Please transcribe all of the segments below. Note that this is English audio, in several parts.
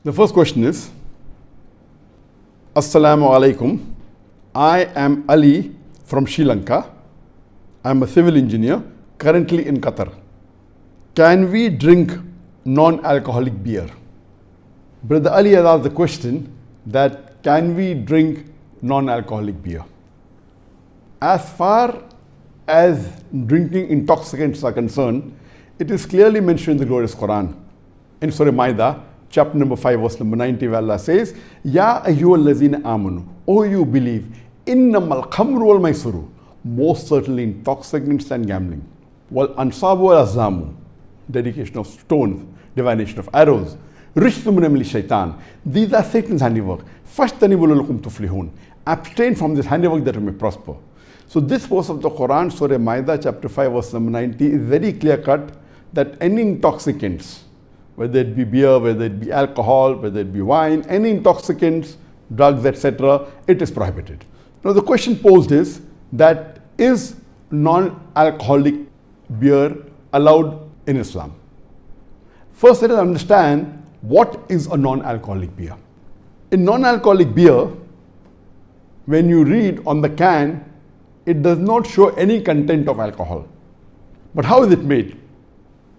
The first question is, Assalamu alaikum. I am Ali from Sri Lanka. I am a civil engineer currently in Qatar. Can we drink non-alcoholic beer? Brother Ali has asked the question that can we drink non-alcoholic beer? As far as drinking intoxicants are concerned, it is clearly mentioned in the glorious Qur'an. In Surah Maida, chapter number 5, verse number 90, where Allah says, Ya ayyuhal lazina amanu, O you believe, innamal khamru wal maisuru, most certainly intoxicants and gambling, wal ansabu wal azlamu, dedication of stones, divination of arrows, rishtum min amali shaitan, these are Satan's handiwork. Fashtanibu lalakum tuflihun, abstain from this handiwork that you may prosper. So this verse of the Quran, Surah Maida, chapter 5, verse number 90, is very clear cut that any intoxicants, whether it be beer, whether it be alcohol, whether it be wine, any intoxicants, drugs, etc., it is prohibited. Now the question posed is that is non-alcoholic beer allowed in Islam? First, let us understand what is a non-alcoholic beer. In non-alcoholic beer, when you read on the can, it does not show any content of alcohol. But how is it made?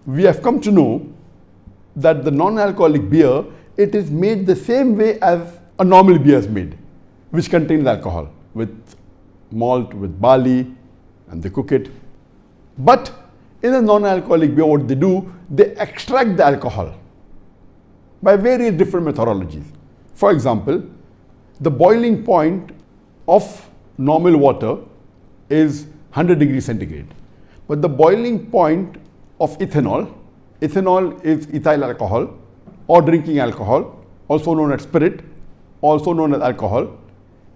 We have come to know that the non-alcoholic beer, it is made the same way as a normal beer is made, which contains alcohol, with malt, with barley, and they cook it. But in a non-alcoholic beer, what they do, they extract the alcohol by various different methodologies. For example, the boiling point of normal water is 100 degrees centigrade. But the boiling point of ethanol is ethyl alcohol or drinking alcohol, also known as spirit, also known as alcohol.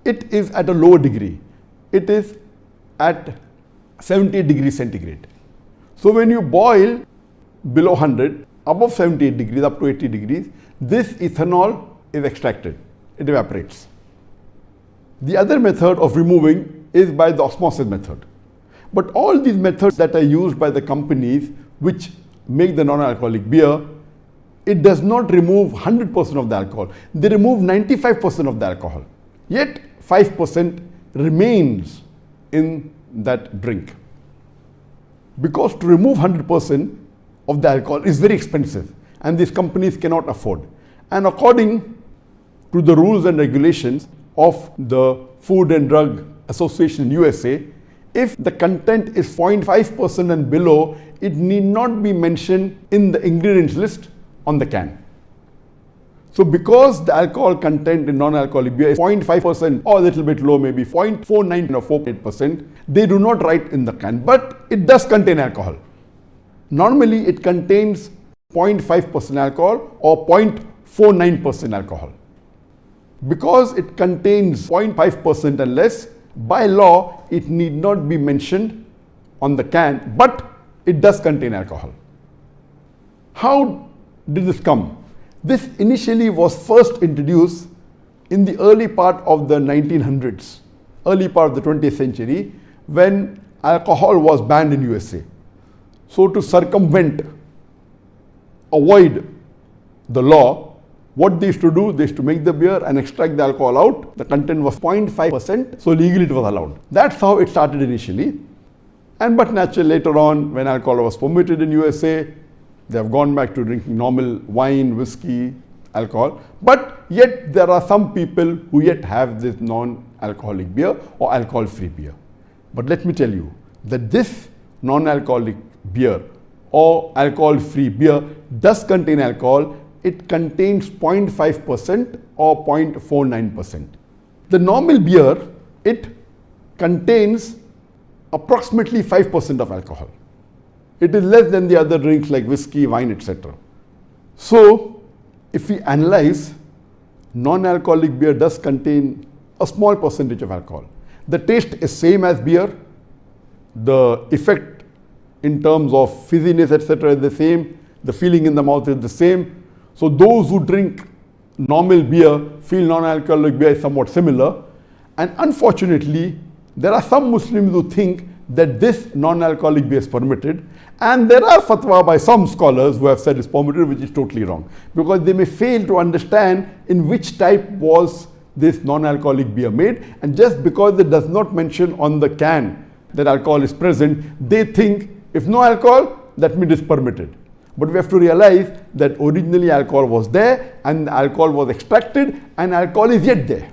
It is at a lower degree. It is at 78 degrees centigrade. So when you boil below 100, above 78 degrees, up to 80 degrees, this ethanol is extracted. It evaporates. The other method of removing is by the osmosis method. But all these methods that are used by the companies which make the non-alcoholic beer, it does not remove 100% of the alcohol. They remove 95% of the alcohol. Yet 5% remains in that drink. Because to remove 100% of the alcohol is very expensive and these companies cannot afford. And according to the rules and regulations of the Food and Drug Association in USA, if the content is 0.5% and below, it need not be mentioned in the ingredients list on the can. So because the alcohol content in non-alcoholic beer is 0.5% or a little bit low, maybe 0.49 or 0.48%, they do not write in the can, but it does contain alcohol. Normally it contains 0.5% alcohol or 0.49% alcohol. Because it contains 0.5% and less, by law, it need not be mentioned on the can, but it does contain alcohol. How did this come? This initially was first introduced in the early part of the 1900s, early part of the 20th century, when alcohol was banned in USA. So to circumvent, avoid the law, what they used to do, they used to make the beer and extract the alcohol out. The content was 0.5%, so legally it was allowed. That's how it started initially. But naturally later on, when alcohol was permitted in USA, they have gone back to drinking normal wine, whiskey, alcohol. But yet there are some people who yet have this non-alcoholic beer or alcohol-free beer. But let me tell you that this non-alcoholic beer or alcohol-free beer does contain alcohol. It contains 0.5% or 0.49%. The normal beer, it contains approximately 5% of alcohol. It is less than the other drinks like whiskey, wine, etc. So if we analyze, non-alcoholic beer does contain a small percentage of alcohol. The taste is same as beer. The effect in terms of fizziness, etc. is the same. The feeling in the mouth is the same. So those who drink normal beer feel non-alcoholic beer is somewhat similar. And unfortunately, there are some Muslims who think that this non-alcoholic beer is permitted, and there are fatwa by some scholars who have said it's permitted, which is totally wrong, because they may fail to understand in which type was this non-alcoholic beer made, and just because it does not mention on the can that alcohol is present, they think if no alcohol, that means it's permitted. But we have to realize that originally alcohol was there, and the alcohol was extracted, and alcohol is yet there.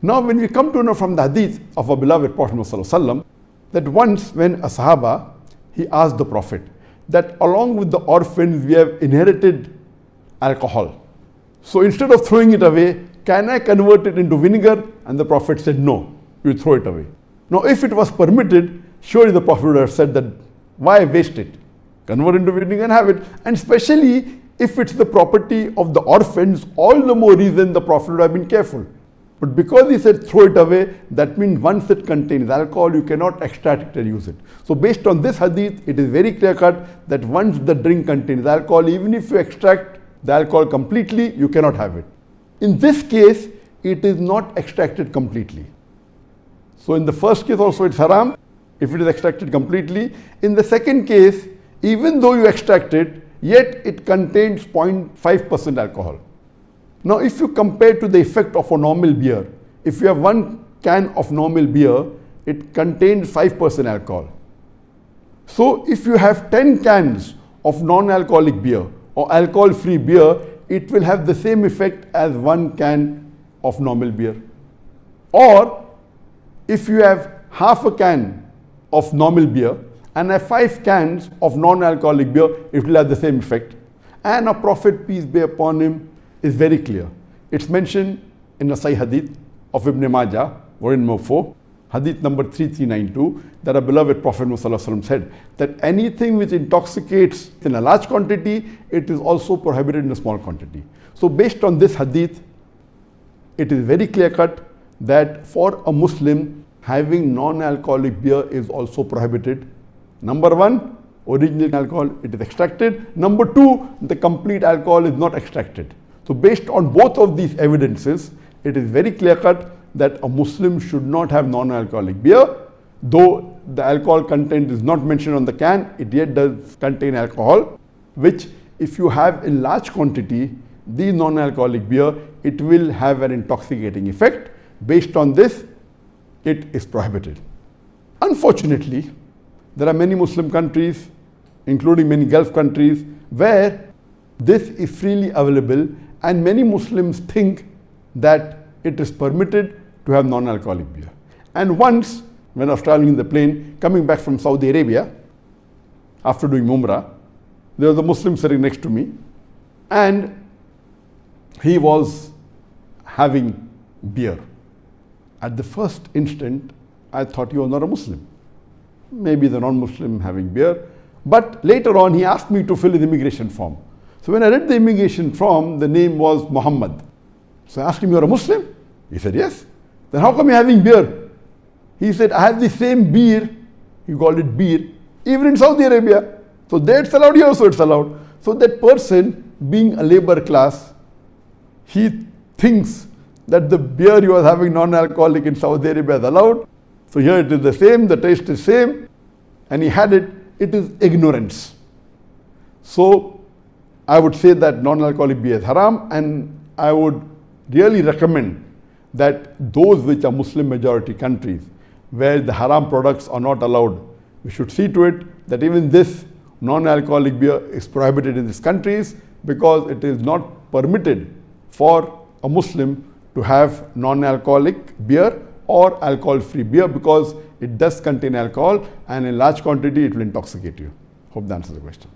Now when we come to know from the hadith of our beloved Prophet ﷺ, that once when a Sahaba, he asked the Prophet that along with the orphans we have inherited alcohol. So instead of throwing it away, can I convert it into vinegar? And the Prophet said, no, you throw it away. Now if it was permitted, surely the Prophet would have said that, why waste it? Convert into vinegar and have it. And especially if it's the property of the orphans, all the more reason the Prophet would have been careful. But because he said throw it away, that means once it contains alcohol, you cannot extract it and use it. So based on this hadith, it is very clear cut that once the drink contains alcohol, even if you extract the alcohol completely, you cannot have it. In this case, it is not extracted completely. So in the first case also it's haram if it is extracted completely. In the second case, even though you extract it, yet it contains 0.5% alcohol. Now if you compare to the effect of a normal beer, if you have one can of normal beer, it contains 5% alcohol. So if you have 10 cans of non-alcoholic beer or alcohol-free beer, it will have the same effect as one can of normal beer. Or if you have half a can of normal beer and have 5 cans of non-alcoholic beer, it will have the same effect. And our Prophet, peace be upon him, is very clear. It's mentioned in the Sahih Hadith of Ibn Majah, volume number 4, Hadith number 3392, that our beloved Prophet ﷺ said that anything which intoxicates in a large quantity, it is also prohibited in a small quantity. So based on this hadith, it is very clear cut that for a Muslim, having non-alcoholic beer is also prohibited. Number one, original alcohol, it is extracted. Number two, the complete alcohol is not extracted. So based on both of these evidences, it is very clear cut that a Muslim should not have non-alcoholic beer. Though the alcohol content is not mentioned on the can, it yet does contain alcohol, which if you have in large quantity, the non-alcoholic beer, it will have an intoxicating effect. Based on this, it is prohibited. Unfortunately, there are many Muslim countries, including many Gulf countries, where this is freely available, and many Muslims think that it is permitted to have non-alcoholic beer. And once, when I was traveling in the plane, coming back from Saudi Arabia, after doing Umrah, there was a Muslim sitting next to me, and he was having beer. At the first instant, I thought he was not a Muslim. Maybe the non-Muslim having beer. But later on, he asked me to fill his immigration form. So when I read the immigration form, the name was Muhammad. So I asked him, you're a Muslim? He said, yes. Then how come you're having beer? He said, I have the same beer, he called it beer, even in Saudi Arabia. So there it's allowed, here also it's allowed. So that person, being a labor class, he thinks that the beer he was having non-alcoholic in Saudi Arabia is allowed. So here it is the same, the taste is same, and he had it. It is ignorance. So I would say that non-alcoholic beer is haram, and I would really recommend that those which are Muslim majority countries, where the haram products are not allowed, we should see to it that even this non-alcoholic beer is prohibited in these countries, because it is not permitted for a Muslim to have non-alcoholic beer or alcohol-free beer, because it does contain alcohol, and in large quantity it will intoxicate you. Hope that answers the question.